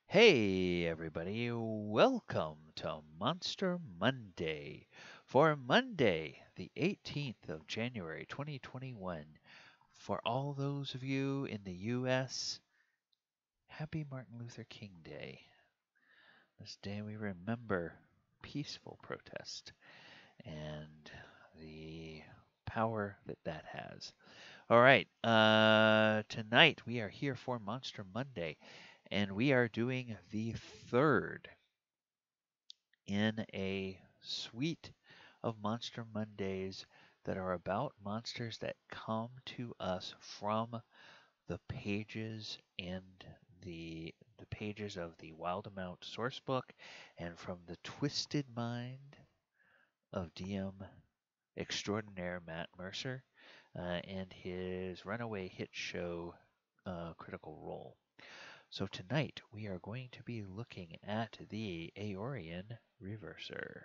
Hey everybody, welcome to Monster Monday for Monday, the 18th of January 2021. For all those of you in the US, happy Martin Luther King Day. This day we remember peaceful protest and the power that has. All right, tonight we are here for Monster Monday, and we are doing the third in a suite of Monster Mondays that are about monsters that come to us from the pages and the pages of the Wild Amount sourcebook and from the twisted mind of DM extraordinaire Matt Mercer and his runaway hit show Critical Role. So tonight we are going to be looking at the Aeorian Reverser.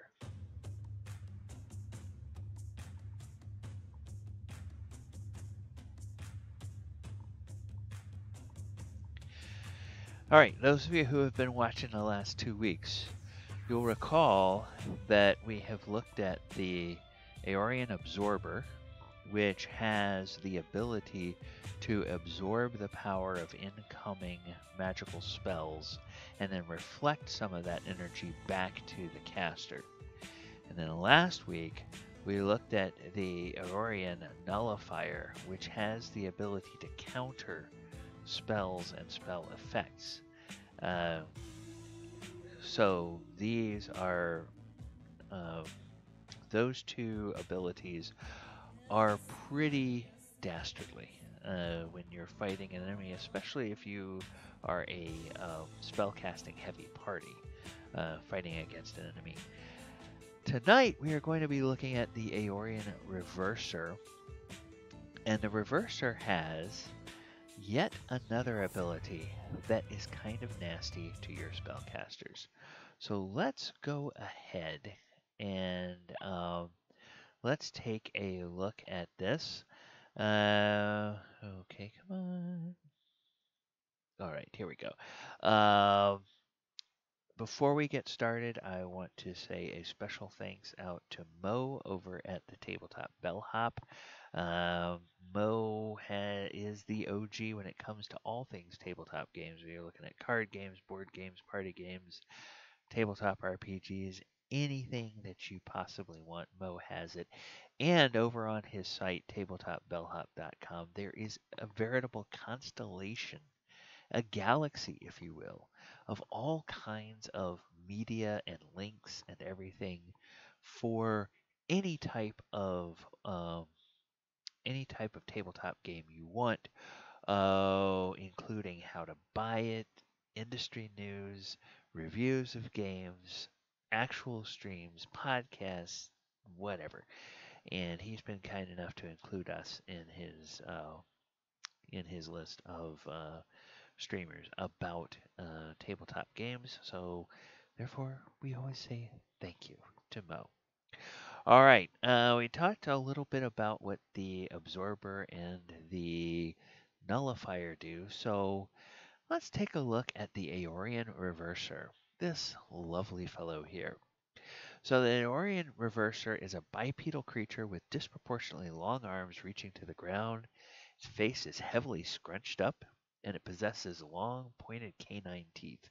All right, those of you who have been watching the last 2 weeks, you'll recall that we have looked at the Aeorian Absorber, which has the ability to absorb the power of incoming magical spells and then reflect some of that energy back to the caster. And then last week, we looked at the Aeorian Nullifier, which has the ability to counter spells and spell effects. So these are those two abilities are pretty dastardly when you're fighting an enemy, especially if you are a spellcasting heavy party fighting against an enemy. Tonight we are going to be looking at the Aeorian Reverser, and the Reverser has yet another ability that is kind of nasty to your spellcasters. So let's go ahead and let's take a look at this. Okay, come on. All right, here we go. Before we get started, I want to say a special thanks out to Mo over at the Tabletop Bellhop. Mo is the OG when it comes to all things tabletop games. We are looking at card games, board games, party games, tabletop RPGs, anything that you possibly want. Mo has it. And over on his site, tabletopbellhop.com, there is a veritable constellation, a galaxy, if you will, of all kinds of media and links and everything for any type of tabletop game you want, including how to buy it, industry news, reviews of games, actual streams, podcasts, whatever. And he's been kind enough to include us in his list of streamers about tabletop games. So, therefore, we always say thank you to Mo. All right, we talked a little bit about what the Absorber and the Nullifier do. So, let's take a look at the Aeorian Reverser, this lovely fellow here. So, the Aeorian Reverser is a bipedal creature with disproportionately long arms reaching to the ground. Its face is heavily scrunched up, and it possesses long, pointed canine teeth.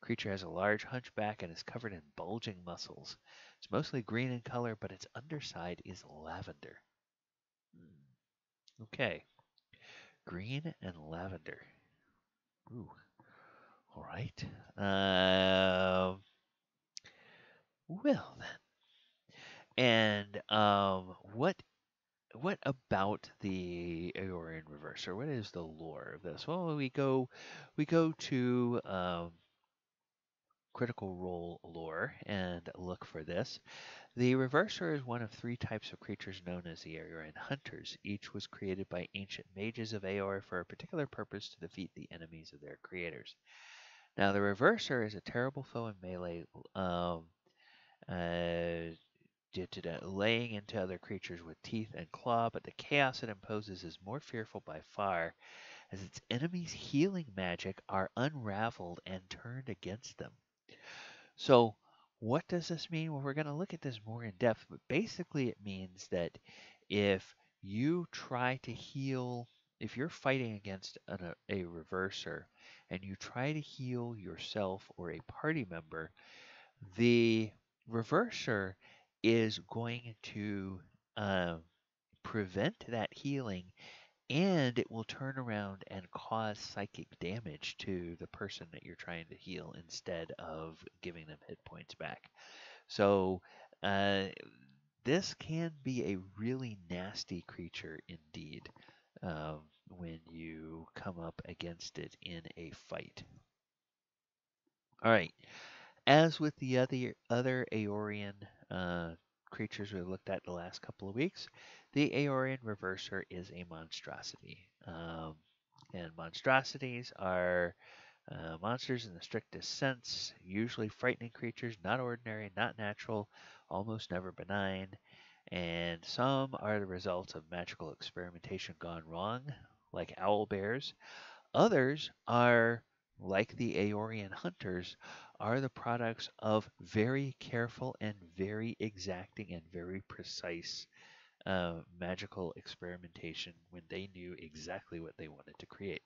Creature has a large hunchback and is covered in bulging muscles. It's mostly green in color, but its underside is lavender. Okay, green and lavender. Ooh, all right. Well then, and what about the Aeorian Reverser? What is the lore of this? Well, we go to Critical Role lore and look for this. The Reverser is one of three types of creatures known as the Aeorian Hunters. Each was created by ancient mages of Aeor for a particular purpose to defeat the enemies of their creators. Now, the Reverser is a terrible foe in melee, due to laying into other creatures with teeth and claw, but the chaos it imposes is more fearful by far, as its enemies' healing magic are unraveled and turned against them. So, what does this mean? Well, we're going to look at this more in depth, but basically, it means that if you try to heal, if you're fighting against a reverser and you try to heal yourself or a party member, the reverser is going to uh, prevent that healing, and it will turn around and cause psychic damage to the person that you're trying to heal instead of giving them hit points back. So, uh, this can be a really nasty creature indeed when you come up against it in a fight. All right. As with the other Aeorian creatures we looked at the last couple of weeks, the Aeorian Reverser is a monstrosity. And monstrosities are monsters in the strictest sense, usually frightening creatures, not ordinary, not natural, almost never benign. And some are the results of magical experimentation gone wrong, like owl bears. Others are, like the Aeorian hunters, are the products of very careful and very exacting and very precise magical experimentation when they knew exactly what they wanted to create.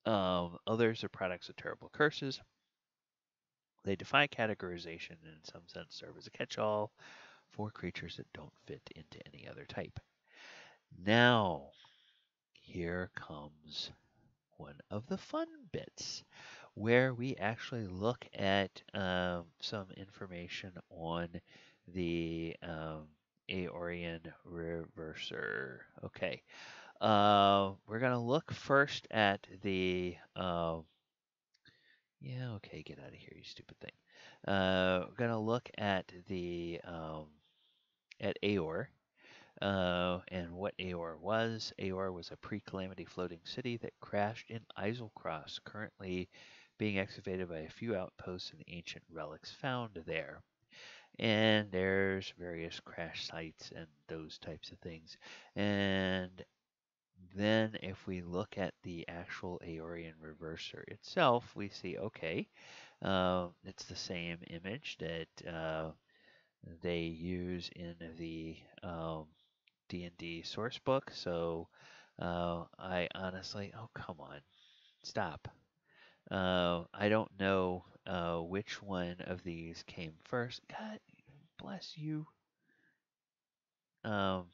Others are products of terrible curses. They defy categorization and in some sense serve as a catch-all for creatures that don't fit into any other type. Now, here comes one of the fun bits where we actually look at some information on the Aeorian Reverser. Okay, we're going to look first at the. Yeah, okay, get out of here, you stupid thing. We're going to look at the at Aeor. And what Aeor was. Aeor was a pre-calamity floating city that crashed in Islecross, currently being excavated by a few outposts and ancient relics found there. And there's various crash sites and those types of things. And then if we look at the actual Aeorian Reverser itself, we see, okay, it's the same image that they use in the D&D source book. So I honestly, oh come on, stop. I don't know which one of these came first. God bless you. Um,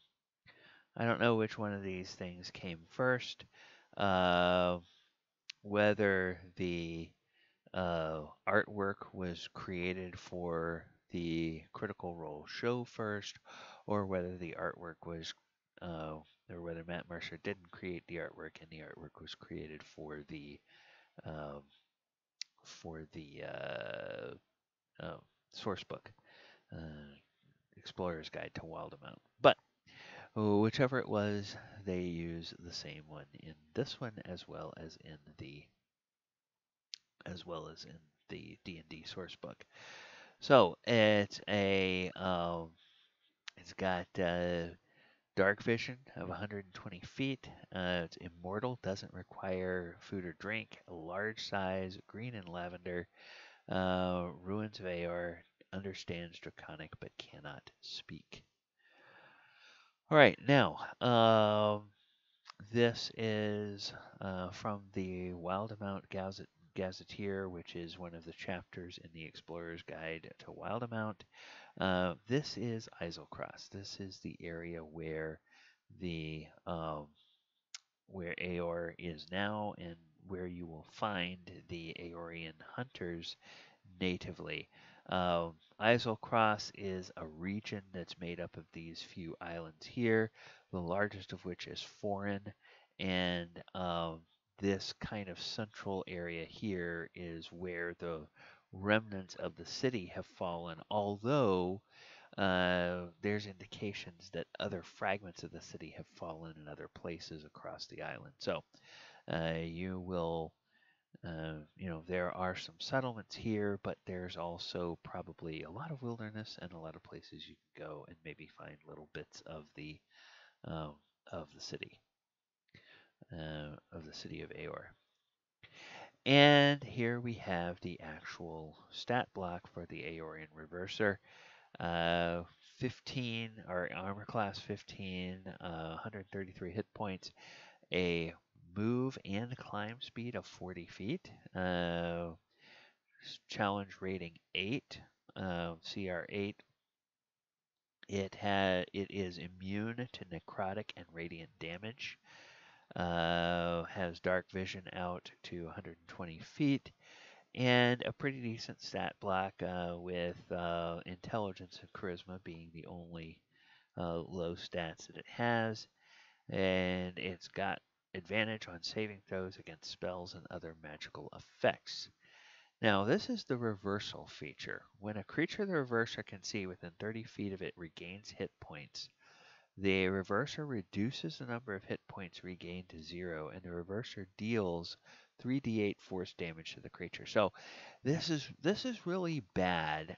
I don't know which one of these things came first. Uh, whether the artwork was created for the Critical Role show first, or whether the artwork was, or whether Matt Mercer didn't create the artwork and the artwork was created um, for the source book, uh, Explorer's Guide to Wildemount. But whichever it was, they use the same one in this one as in the D&D source book. So it's got dark vision of 120 feet. It's immortal, doesn't require food or drink. A large size, green and lavender. Ruins of Aeor, understands Draconic but cannot speak. All right, now this is from the Wildemount Gazetteer, which is one of the chapters in the Explorer's Guide to Wildemount. This is Islecross. This is the area where the where Aeor is now, and where you will find the Aeorian hunters natively. Islecross is a region that's made up of these few islands here, the largest of which is foreign, and this kind of central area here is where the remnants of the city have fallen, although there's indications that other fragments of the city have fallen in other places across the island. So you will, there are some settlements here, but there's also probably a lot of wilderness and a lot of places you can go and maybe find little bits um, of the city. of the city of Aeor. And here we have the actual stat block for the Aeorian Reverser. 15, or armor class 15, 133 hit points, a move and climb speed of 40 feet, challenge rating 8, CR 8. It is immune to necrotic and radiant damage. Has dark vision out to 120 feet, and a pretty decent stat block with intelligence and charisma being the only low stats that it has. And it's got advantage on saving throws against spells and other magical effects. Now, this is the reversal feature. When a creature the reverser can see within 30 feet of it regains hit points, the reverser reduces the number of hit points regained to 0, and the reverser deals 3d8 force damage to the creature. So this is really bad.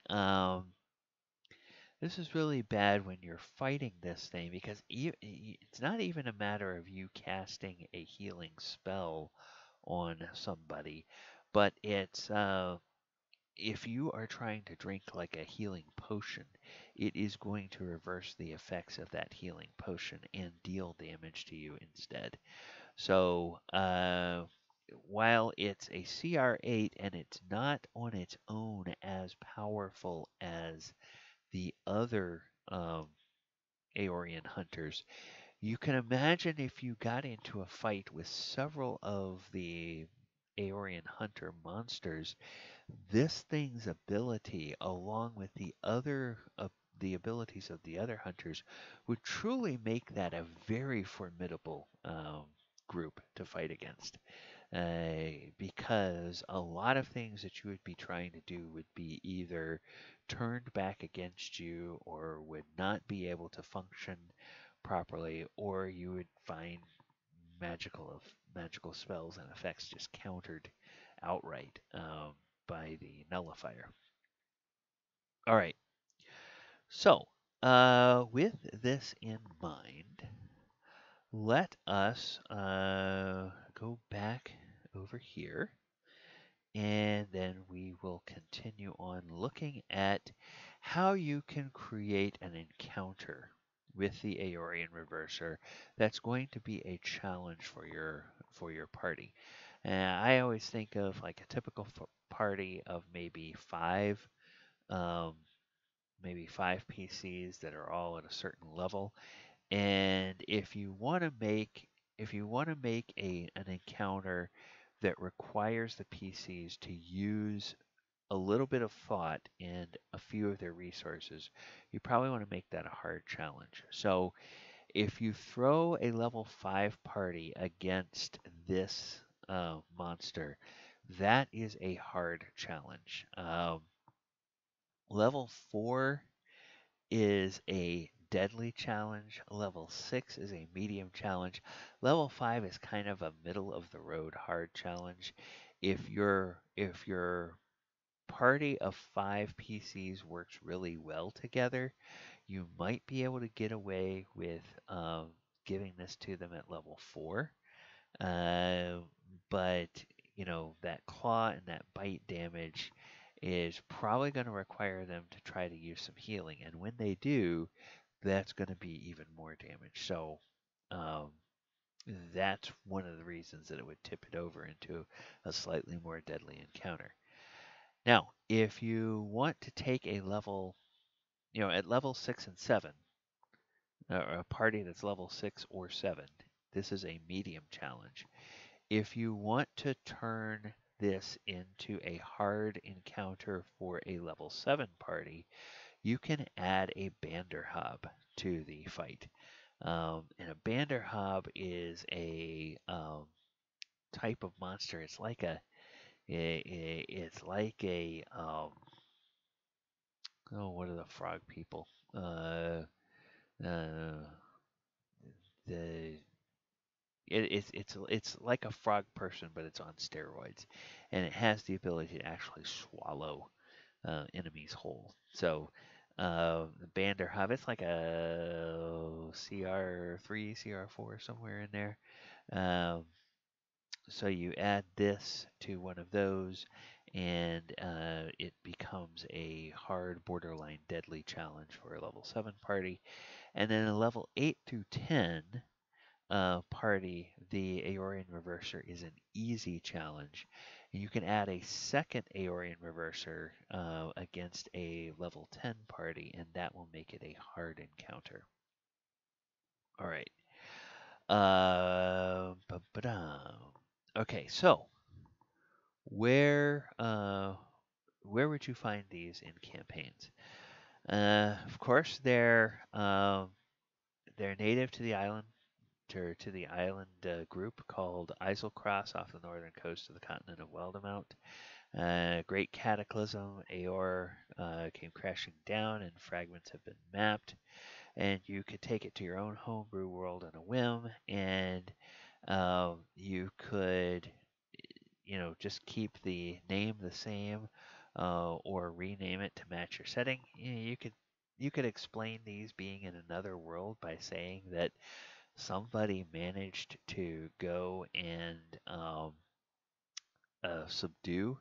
This is really bad when you're fighting this thing, because it's not even a matter of you casting a healing spell on somebody, but it's if you are trying to drink like a healing potion, it is going to reverse the effects of that healing potion and deal damage to you instead. So, while it's a CR8 and it's not on its own as powerful as the other Aeorian hunters, you can imagine if you got into a fight with several of the Aeorian hunter monsters, this thing's ability, along with the abilities of the other hunters, would truly make that a very formidable group to fight against. Because a lot of things that you would be trying to do would be either turned back against you, or would not be able to function properly, or you would find magical spells and effects just countered outright by the nullifier. All right. So, with this in mind, let us go back over here, and then we will continue on looking at how you can create an encounter with the Aeorian Reverser that's going to be a challenge for your party. I always think of like a typical party of um, maybe five PCs that are all at a certain level. And if you want to make an encounter that requires the PCs to use a little bit of thought and a few of their resources, you probably want to make that a hard challenge. So if you throw a level 5 party against this monster, that is a hard challenge. Level 4 is a deadly challenge. Level 6 is a medium challenge. Level 5 is kind of a middle of the road hard challenge. If your party of 5 PCs works really well together, you might be able to get away with giving this to them at level 4. Uh, but that claw and that bite damage is probably going to require them to try to use some healing, and when they do, that's going to be even more damage. So um, that's one of the reasons that it would tip it over into a slightly more deadly encounter. Now, if you want to take a level, at level 6 and 7, or a party that's level 6 or 7, this is a medium challenge. If you want to turn this into a hard encounter for a level 7 party, you can add a Banderhob to the fight. And a Banderhob is a type of monster. It's like what are the frog people? Uh, the it's like a frog person, but it's on steroids, and it has the ability to actually swallow enemies whole. So the Banderhob, it's like a CR3, CR4, somewhere in there. Um, so you add this to one of those, and it becomes a hard, borderline deadly challenge for a level 7 party. And then a level 8 through 10 party, the Aeorian Reverser is an easy challenge. And you can add a second Aeorian Reverser against a level 10 party, and that will make it a hard encounter. All right. Okay, so where where would you find these in campaigns? Of course, they're native to the island, to the island group called Islecross off the northern coast of the continent of Weldemount. Great cataclysm, Aeor came crashing down, and fragments have been mapped. And you could take it to your own homebrew world on a whim, and you could, just keep the name the same, or rename it to match your setting. You could explain these being in another world by saying that somebody managed to go and subdue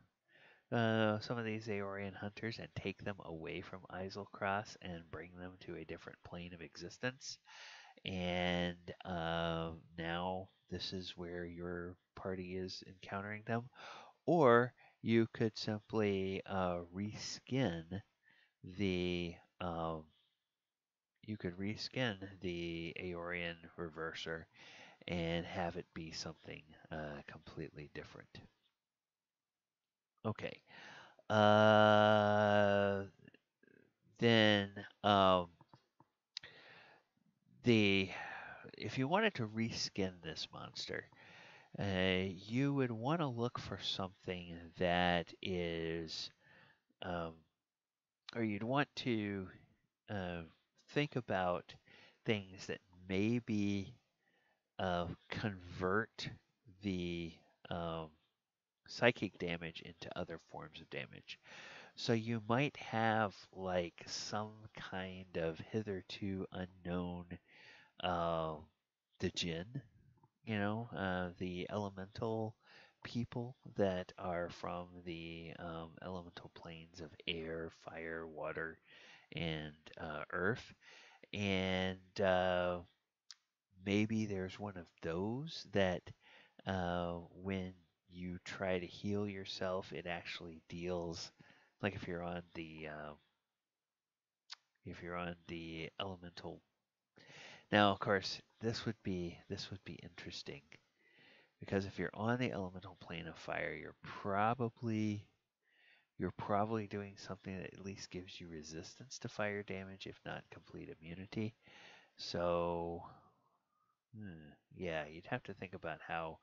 some of these Aeorian hunters and take them away from Islecross and bring them to a different plane of existence. And now this is where your party is encountering them. Or you could simply reskin the Aeorian Reverser and have it be something completely different. Okay. Uh, then the if you wanted to reskin this monster, you would want to look for something that is, um, or you'd want to uh, think about things that maybe convert the um, psychic damage into other forms of damage. So you might have like some kind of hitherto unknown uh, the Jinn, the elemental people that are from the elemental planes of air, fire, water, and earth. And maybe there's one of those that when you try to heal yourself, it actually deals, like if you're on the elemental. Now, of course, this would be interesting because if you're on the elemental plane of fire, you're probably doing something that at least gives you resistance to fire damage, if not complete immunity. So, yeah, you'd have to think about how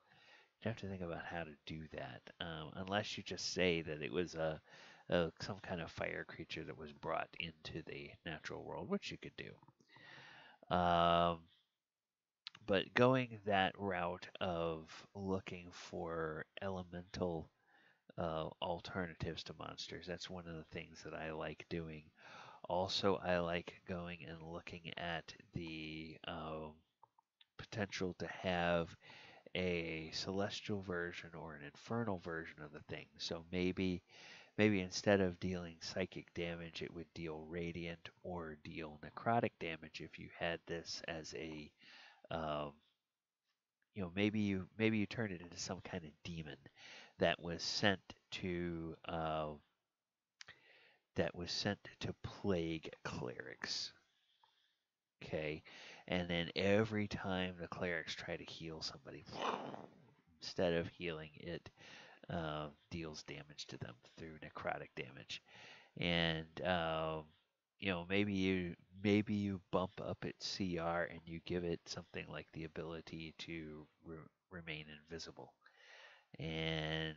to do that, unless you just say that it was some kind of fire creature that was brought into the natural world, which you could do. But going that route of looking for elemental alternatives to monsters, that's one of the things that I like doing. Also, I like going and looking at the potential to have a celestial version or an infernal version of the thing. So maybe instead of dealing psychic damage, it would deal radiant or deal necrotic damage if you had this as a um, maybe you turn it into some kind of demon that was sent to plague clerics. Okay, and then every time the clerics try to heal somebody, instead of healing it, deals damage to them through necrotic damage. And maybe you bump up its CR and you give it something like the ability to remain invisible, and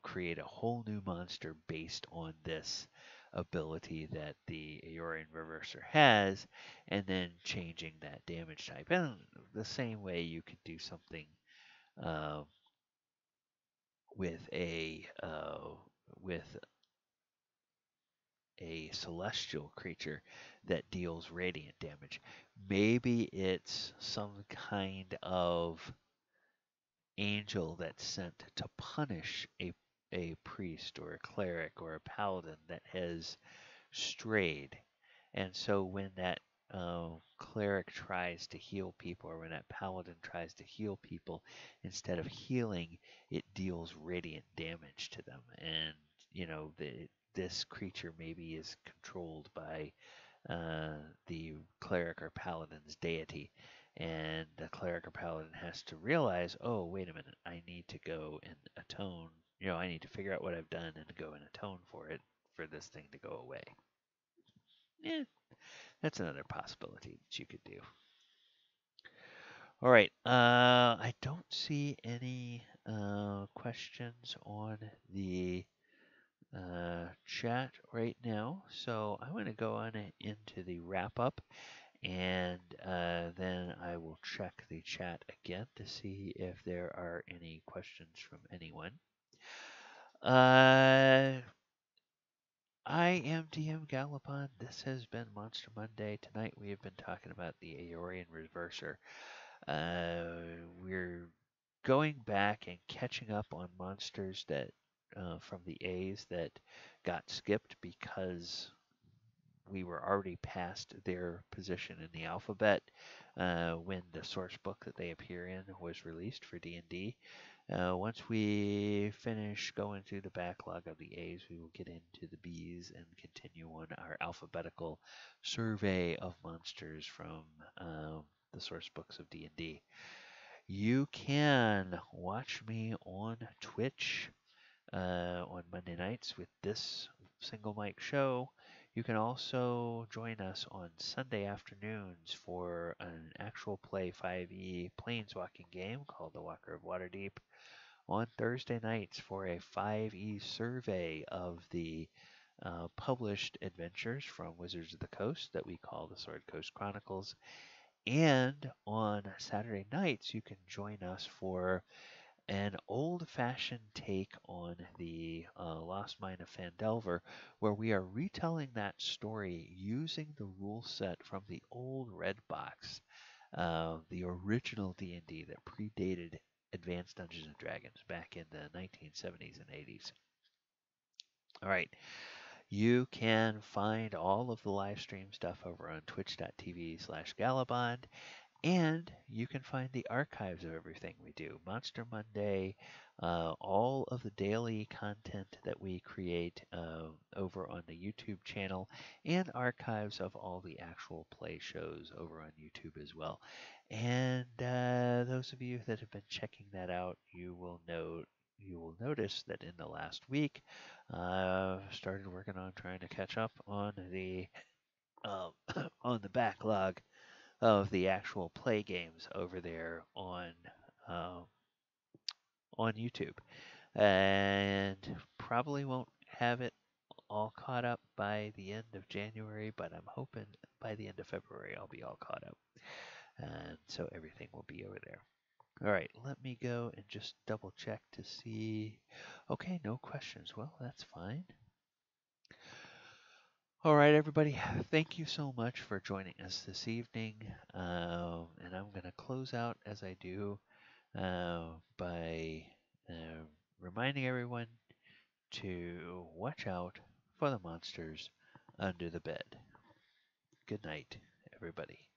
create a whole new monster based on this ability that the Aeorian Reverser has, and then changing that damage type. And the same way you could do something uh, with a with a celestial creature that deals radiant damage. Maybe it's some kind of angel that's sent to punish a priest or a cleric or a paladin that has strayed. And so when that cleric tries to heal people, or when that paladin tries to heal people, instead of healing, it deals radiant damage to them. And this creature maybe is controlled by the cleric or paladin's deity. And the cleric or paladin has to realize, oh, wait a minute, I need to go and atone. I need to figure out what I've done and go and atone for it, for this thing to go away. Yeah, that's another possibility that you could do. All right. I don't see any questions on the chat right now, so I'm going to go on into the wrap up, and then I will check the chat again to see if there are any questions from anyone. I am DM Gallibond. This has been Monster Monday. Tonight we have been talking about the Aeorian Reverser. We're going back and catching up on monsters that from the A's that got skipped because we were already past their position in the alphabet when the source book that they appear in was released for D&D. Once we finish going through the backlog of the A's, we will get into the B's and continue on our alphabetical survey of monsters from the source books of D&D. You can watch me on Twitch on Monday nights with this single mic show. You can also join us on Sunday afternoons for an actual play 5e planeswalking game called The Walker of Waterdeep. On Thursday nights for a 5e survey of the published adventures from Wizards of the Coast that we call the Sword Coast Chronicles. And on Saturday nights, you can join us for an old-fashioned take on the Lost Mine of Phandelver, where we are retelling that story using the rule set from the old red box, the original D&D that predated Advanced Dungeons and Dragons back in the 1970s and 80s. All right. You can find all of the live stream stuff over on twitch.tv/Gallibond. And you can find the archives of everything we do. Monster Monday, all of the daily content that we create over on the YouTube channel, and archives of all the actual play shows over on YouTube as well. And those of you that have been checking that out, you will notice that in the last week, started working on trying to catch up on the on the backlog of the actual play games over there on YouTube, and probably won't have it all caught up by the end of January, but I'm hoping by the end of February I'll be all caught up, and so everything will be over there. All right, let me go and just double check to see. Okay, no questions. Well, that's fine. All right, everybody, thank you so much for joining us this evening. And I'm going to close out as I do by reminding everyone to watch out for the monsters under the bed. Good night, everybody.